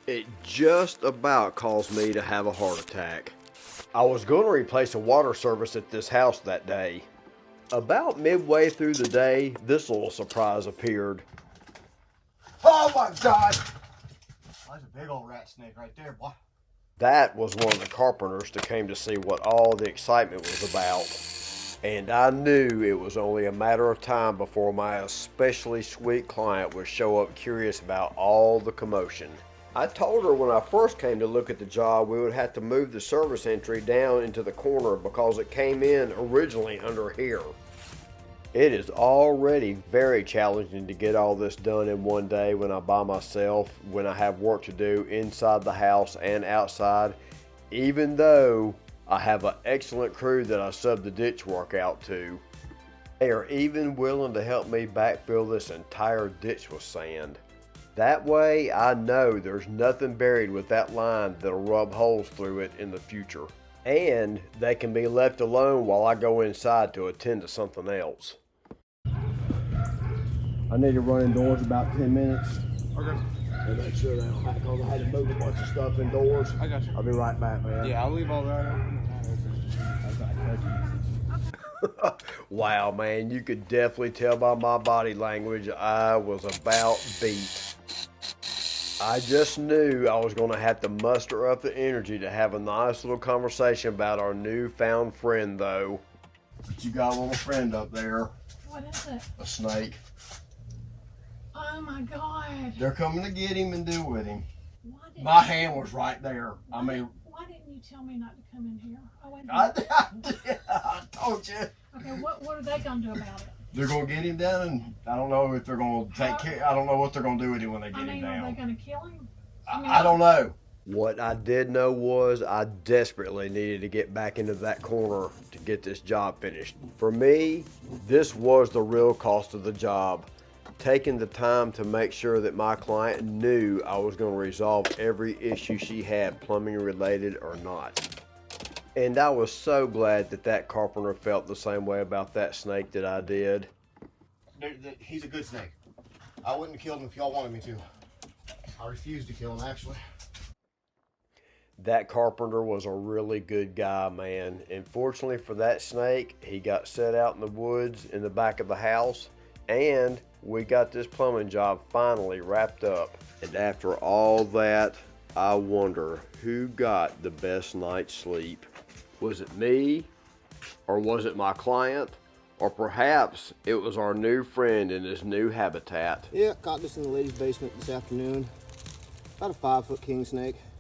It just about caused me to have a heart attack. I was going to replace a water service at this house that day. About midway through the day, this little surprise appeared. Oh my God! That's a big old rat snake right there, boy. That was one of the carpenters that came to see what all the excitement was about. And I knew it was only a matter of time before my especially sweet client would show up curious about all the commotion. I told her when I first came to look at the job we would have to move the service entry down into the corner because it came in originally under here. It is already very challenging to get all this done in one day when I'm by myself, when I have work to do inside the house and outside, even though I have an excellent crew that I sub the ditch work out to. They are even willing to help me backfill this entire ditch with sand. That way I know there's nothing buried with that line that'll rub holes through it in the future. And they can be left alone while I go inside to attend to something else. I need to run indoors about 10 minutes. Okay. And make sure they don't have because I had to move a bunch of stuff indoors. I got you. I'll be right back, man. Yeah, I'll leave all that open. Wow, man, you could definitely tell by my body language I was about beat. I just knew I was going to have to muster up the energy to have a nice little conversation about our newfound friend, though. But you got a little friend up there. What is it? A snake. Oh my God. They're coming to get him and deal with him. Why My hand was right there. why, I mean, why didn't you tell me not to come in here? Oh, wait a I minute. did. I told you. Okay, what are they gonna do about it? They're going to get him down, and I don't know if they're going to take care. I don't know what they're going to do with him when they get I mean, him are they down. gonna kill him? I don't know. What I did know was I desperately needed to get back into that corner to get this job finished. For me, this was the real cost of the job. Taking the time to make sure that my client knew I was going to resolve every issue she had, plumbing related or not. And I was so glad that that carpenter felt the same way about that snake that I did. He's a good snake. I wouldn't have killed him if y'all wanted me to. I refused to kill him, actually. That carpenter was a really good guy, man. And fortunately for that snake, he got set out in the woods in the back of the house, and we got this plumbing job finally wrapped up. And after all that, I wonder who got the best night's sleep. Was it me? Or was it my client? Or perhaps it was our new friend in his new habitat. Yeah, caught this in the ladies' basement this afternoon. About a 5-foot king snake.